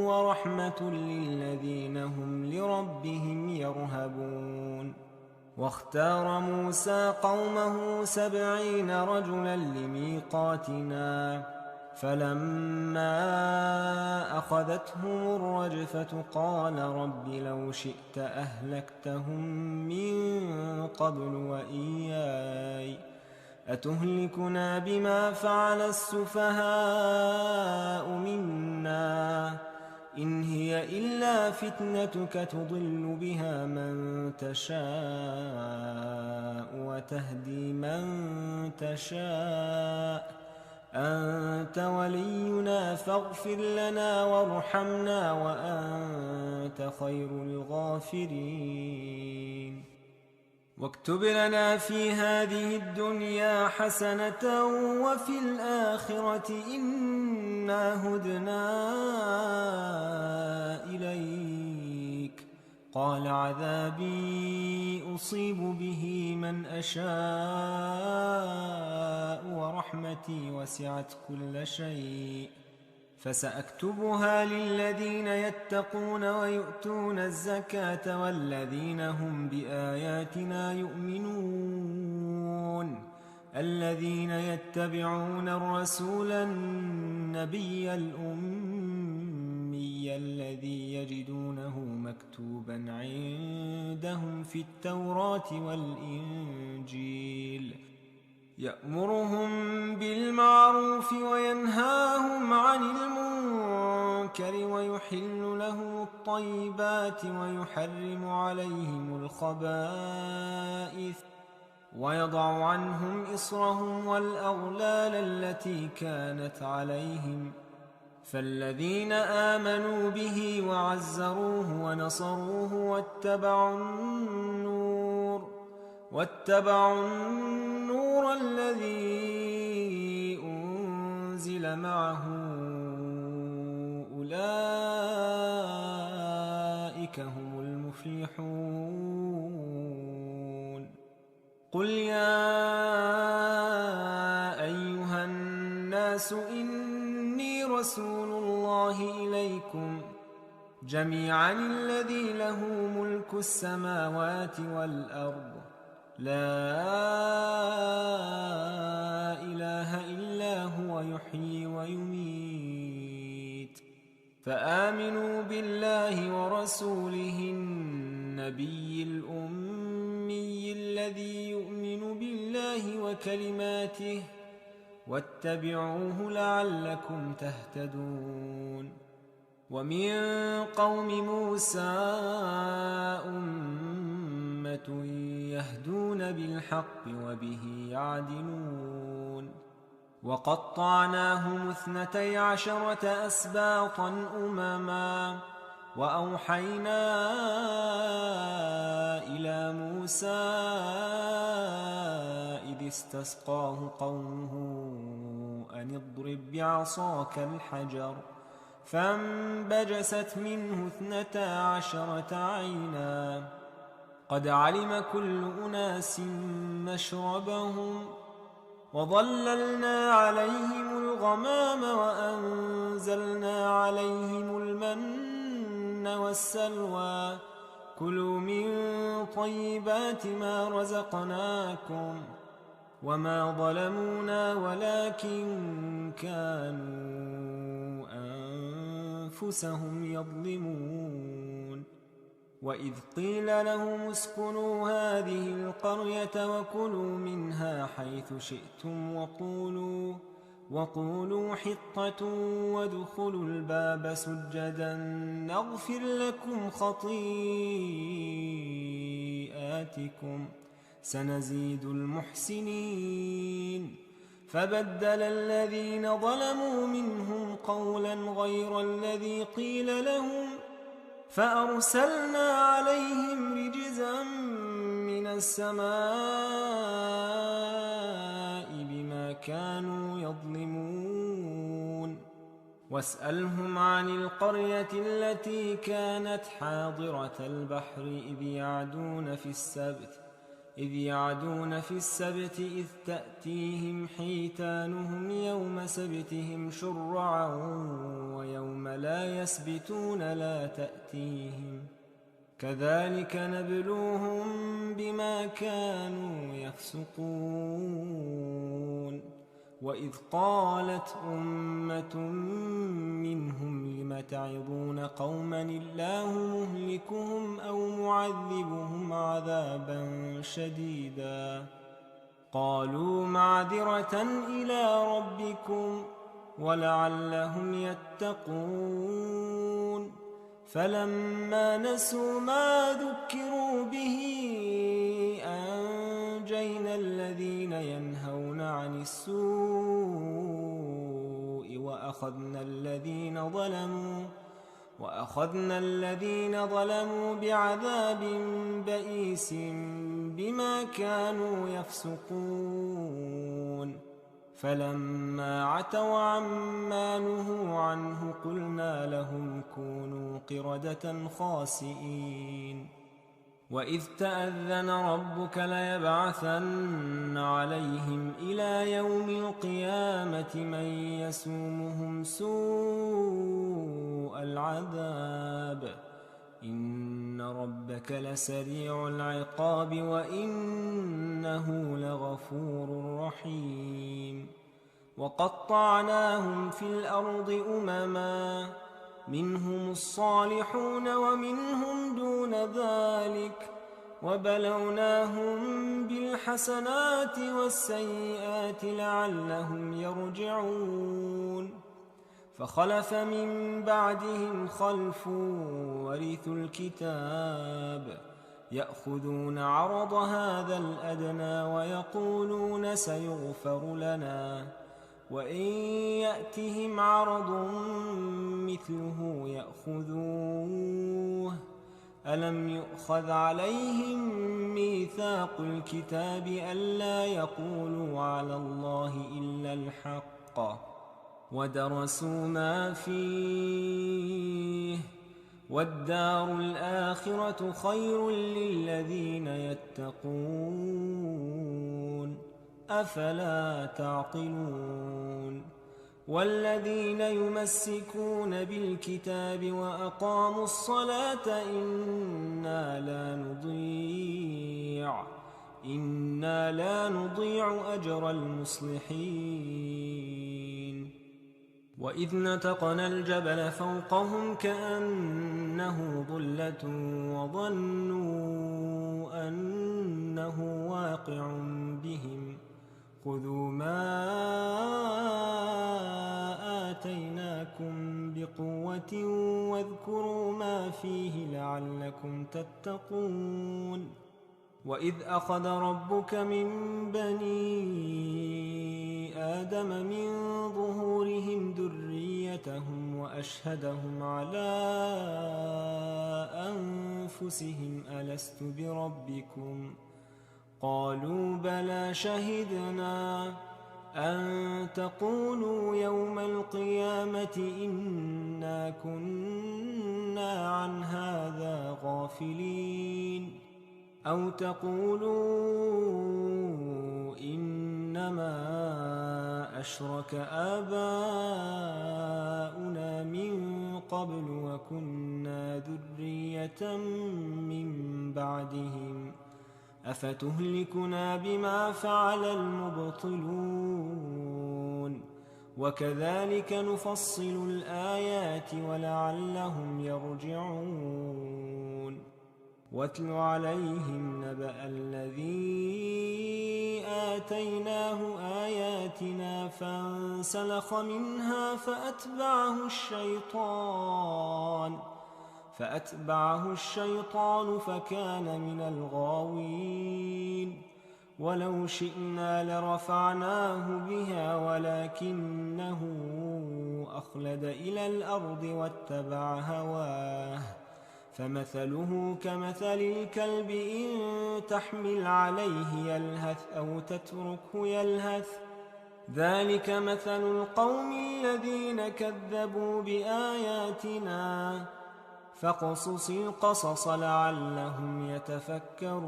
ورحمة للذين هم لربهم يرهبون واختار موسى قومه 70 رجلا لميقاتنا فلما أخذتهم الرجفة قال رب لو شئت أهلكتهم من قبل وإياي أتهلكنا بما فعل السفهاء منا إن هي إلا فتنتك تضل بها من تشاء وتهدي من تشاء أنت ولينا فاغفر لنا وارحمنا وأنت خير الغافرين واكتب لنا في هذه الدنيا حسنة وفي الآخرة إنا هدنا إليك قال عذابي أصيب به من أشاء ورحمتي وسعت كل شيء فسأكتبها للذين يتقون ويؤتون الزكاة والذين هم بآياتنا يؤمنون الذين يتبعون الرسول النبي الأمي الذي يجدونه مكتوبا عندهم في التوراة والإنجيل يأمرهم بالمعروف وينهاهم عن المنكر ويحل لهم الطيبات ويحرم عليهم الخبائث ويضع عنهم إصرهم والأغلال التي كانت عليهم. فالذين آمنوا به وعزروه ونصروه واتبعوا النور الذي أنزل معه أولئك هم المفلحون. قل يا أيها الناس إني رسول الله إليكم جميعا الذي له ملك السماوات والأرض لا إله إلا هو يحيي ويميت. فآمنوا بالله ورسوله النبي الأمي الذي يؤمن بالله وكلماته واتبعوه لعلكم تهتدون. ومن قوم موسى أمة يهدون بالحق وبه يعدلون. وقطعناهم 12 أسباطا أمما وأوحينا إلى موسى إذ استسقاه قومه أن اضرب بعصاك الحجر فانبجست منه 12 عينا قد علم كل أناس مشربهم وظللنا عليهم الغمام وأنزلنا عليهم المن والسلوى كلوا من طيبات ما رزقناكم وما ظلمونا ولكن كانوا أنفسهم يظلمون. وإذ قيل لهم اسكنوا هذه القرية وكلوا منها حيث شئتم وقولوا حطة وادخلوا الباب سجدا نغفر لكم خطيئاتكم سنزيد المحسنين. فبدل الذين ظلموا منهم قولا غير الذي قيل لهم فأرسلنا عليهم رجزا من السماء بما كانوا يظلمون. واسألهم عن القرية التي كانت حاضرة البحر إذ يعدون في السبت إذ تأتيهم حيتانهم يوم سبتهم شرعا ويوم لا يسبتون لا تأتيهم كذلك نبلوهم بما كانوا يفسقون. وإذ قالت أمة منهم لم تعظون قوما الله مهلكهم أو معذبهم عذابا شديدا قالوا معذرة إلى ربكم ولعلهم يتقون. فلما نسوا ما ذكروا به أنجينا الذين ينهون عن السوء وأخذنا الذين ظلموا بعذاب بئيس بما كانوا يفسقون. فلما عتوا عما نهوا عنه قلنا لهم كونوا قردة خاسئين. وإذ تأذن ربك ليبعثن عليهم إلى يوم القيامة من يسومهم سوء العذاب إن ربك لسريع العقاب وإنه لغفور رحيم. وقطعناهم في الأرض أمما منهم الصالحون ومنهم دون ذلك وبلوناهم بالحسنات والسيئات لعلهم يرجعون فخلف من بعدهم خلف ورثوا الكتاب يأخذون عرض هذا الأدنى ويقولون سيغفر لنا وإن يأتهم عرض مثله يأخذوه ألم يؤخذ عليهم ميثاق الكتاب ألا يقولوا على الله إلا الحق ودرسوا ما فيه والدار الآخرة خير للذين يتقون أفلا تعقلون والذين يمسكون بالكتاب وأقاموا الصلاة إنا لا نضيع أجر المصلحين وإذ نتقنا الجبل فوقهم كأنه ظلة وظنوا أنه واقع بهم خذوا ما آتيناكم بقوة واذكروا ما فيه لعلكم تتقون وإذ أخذ ربك من بني آدم من ظهورهم ذريتهم وأشهدهم على أنفسهم ألست بربكم قالوا بلى شهدنا أن تقولوا يوم القيامة إنا كنا عن هذا غافلين أو تقولوا إنما أشرك آباؤنا من قبل وكنا ذرية من بعدهم أفتهلكنا بما فعل المبطلون وكذلك نفصل الآيات ولعلهم يرجعون واتل عليهم نبأ الذي آتيناه آياتنا فانسلخ منها فأتبعه الشيطان فكان من الغاوين ولو شئنا لرفعناه بها ولكنه أخلد إلى الأرض واتبع هواه فمثله كمثل الكلب إن تحمل عليه يلهث أو تتركه يلهث ذلك مثل القوم الذين كذبوا بآياتنا فاقصص القصص لعلهم يتفكرون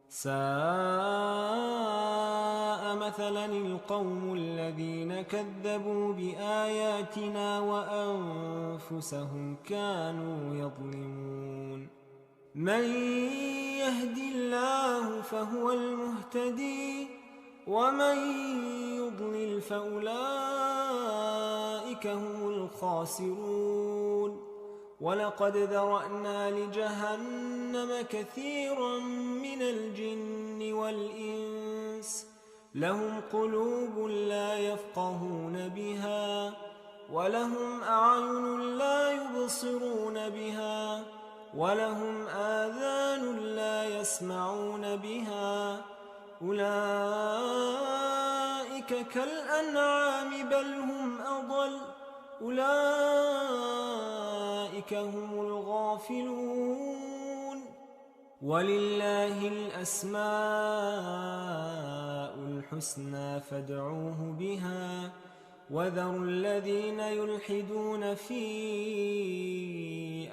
ساء مثلا القوم الذين كذبوا بآياتنا وأنفسهم كانوا يظلمون من يهد الله فهو المهتدي ومن يضلل فأولئك هم الخاسرون ولقد ذرأنا لجهنم كثيرا من الجن والإنس لهم قلوب لا يفقهون بها ولهم أعين لا يبصرون بها ولهم آذان لا يسمعون بها أولئك كالأنعام بل هم أضل أولئك هم الغافلون ولله الأسماء الحسنى فادعوه بها وذروا الذين يلحدون في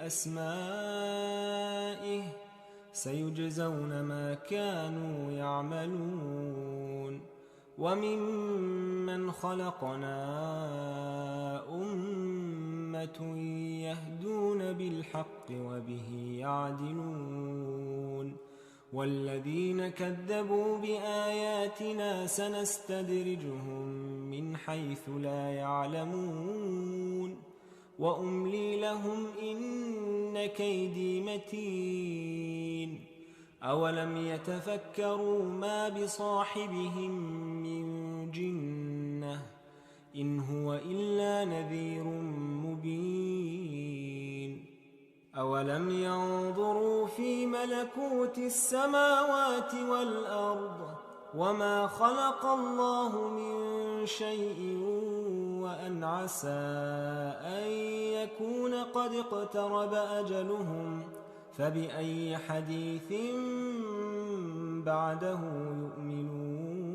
أسمائه سيجزون ما كانوا يعملون وممن خلقنا أمة يهدون بالحق وبه يعدلون والذين كذبوا بآياتنا سنستدرجهم من حيث لا يعلمون وأملي لهم إن إن كيدي متين أولم يتفكروا ما بصاحبهم من جنة إن هو إلا نذير مبين أولم ينظروا في ملكوت السماوات والأرض وما خلق الله من شيء وأن عسى أن يكون قد اقترب أجلهم فبأي حديث بعده يؤمنون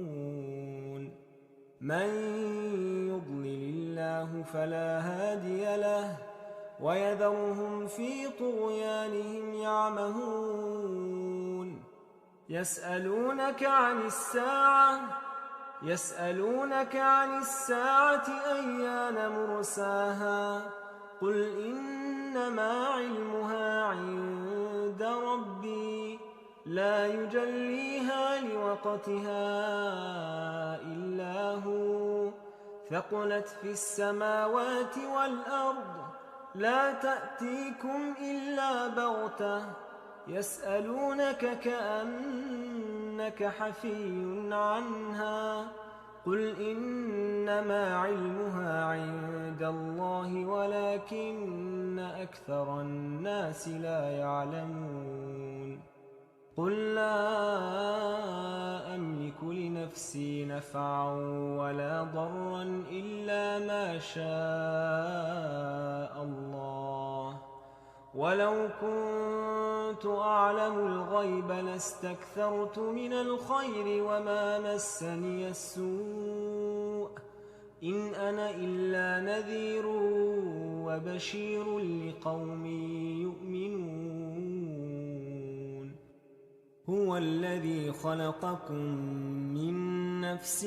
من يضلل الله فلا هادي له ويذرهم في طغيانهم يعمهون يسألونك عن الساعة أيان مرساها قل إنما علمها عند ربي لا يجليها لوقتها إلا هو ثقلت في السماوات والأرض لا تأتيكم إلا بغتة يسألونك كأنك حفي عنها قل إنما علمها عند الله ولكن أكثر الناس لا يعلمون قل لا أملك لنفسي نفعا ولا ضرا إلا ما شاء الله ولو كنت أعلم الغيب لاستكثرت من الخير وما مسني السوء إن أنا إلا نذير وبشير لقوم يؤمنون هو الذي خلقكم من نفس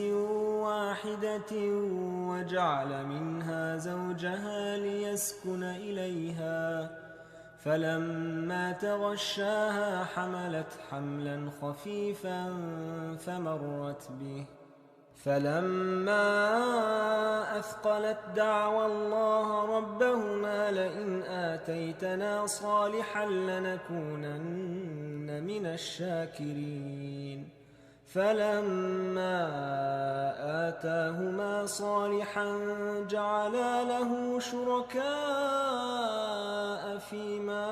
واحدة وجعل منها زوجها ليسكن إليها فلما تغشاها حملت حملا خفيفا فمرت به فلما أثقلت دعوى الله ربهما لئن آتيتنا صالحا لنكونن من الشاكرين فلما آتاهما صالحا جعلا له شركاء فيما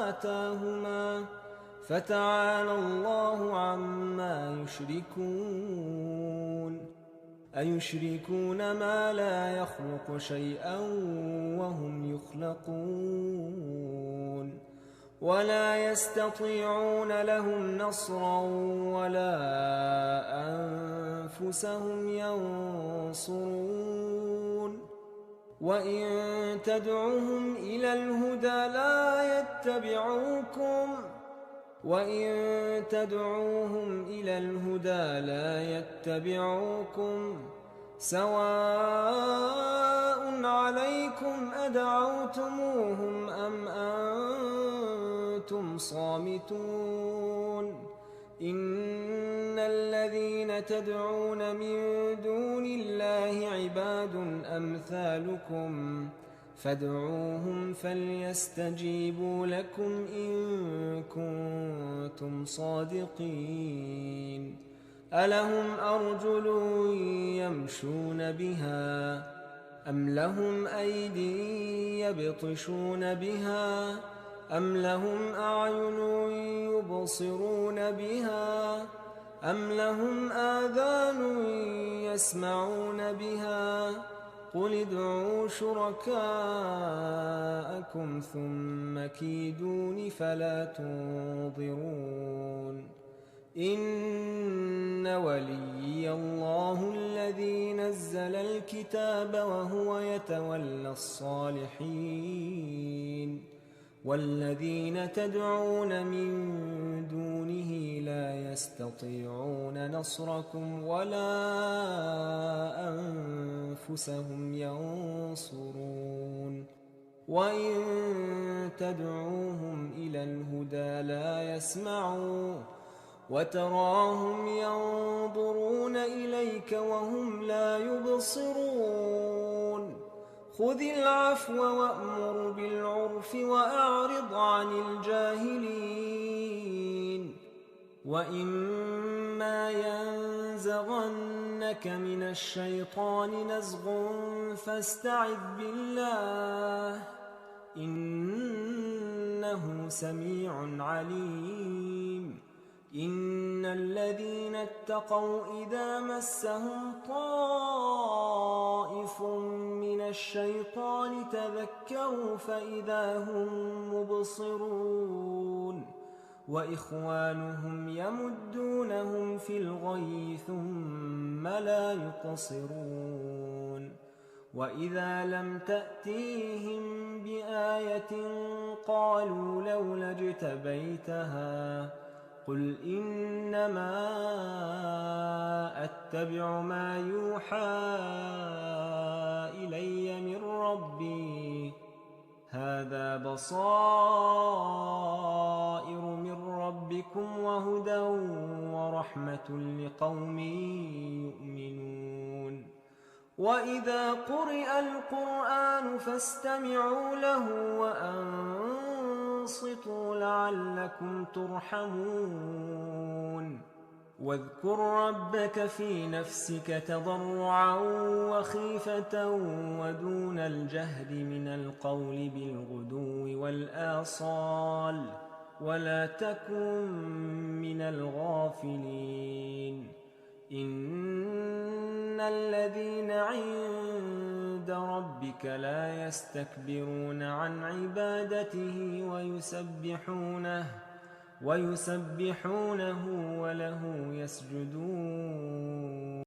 آتاهما فتعالى الله عما يشركون أيشركون ما لا يخلق شيئا وهم يخلقون ولا يستطيعون لهم نصرا ولا أنفسهم ينصرون وإن تدعوهم إلى الهدى لا يتبعوكم سواء عليكم أدعوتموهم أم أنتم صامتون إن الذين تدعون من دون الله عباد أمثالكم فادعوهم فليستجيبوا لكم إن كنتم صادقين ألهم أرجل يمشون بها أم لهم أيدي يبطشون بها أم لهم أعين يبصرون بها أم لهم آذان يسمعون بها قل ادعوا شركاءكم ثم كيدون فلا تنظرون إن وليي الله الذي نزل الكتاب وهو يتولى الصالحين والذين تدعون من دونه لا يستطيعون نصركم ولا أنفسهم ينصرون وإن تدعوهم إلى الهدى لا يسمعوا وتراهم ينظرون إليك وهم لا يبصرون خذ العفو وأمر بالعرف وأعرض عن الجاهلين. وإما ينزغنك من الشيطان نزغ فاستعذ بالله إنه سميع عليم. إن الذين اتقوا إذا مسهم طائف من الشيطان تذكروا فإذا هم مبصرون. وإخوانهم يمدونهم في الغي ثم لا يقصرون. وإذا لم تأتيهم بآية قالوا لولا اجتبيتها قل إنما أتبع ما يوحى إلي من ربي هذا بصائر من ربكم وهدى ورحمة لقوم يؤمنون. وإذا قرئ القرآن فاستمعوا له وأنصتوا لعلكم ترحمون. واذكر ربك في نفسك تضرعا وخيفة ودون الجهر من القول بالغدو والآصال ولا تكن من الغافلين. إن الذين عند ربك لا يستكبرون عن عبادته ويسبحونه وله يسجدون.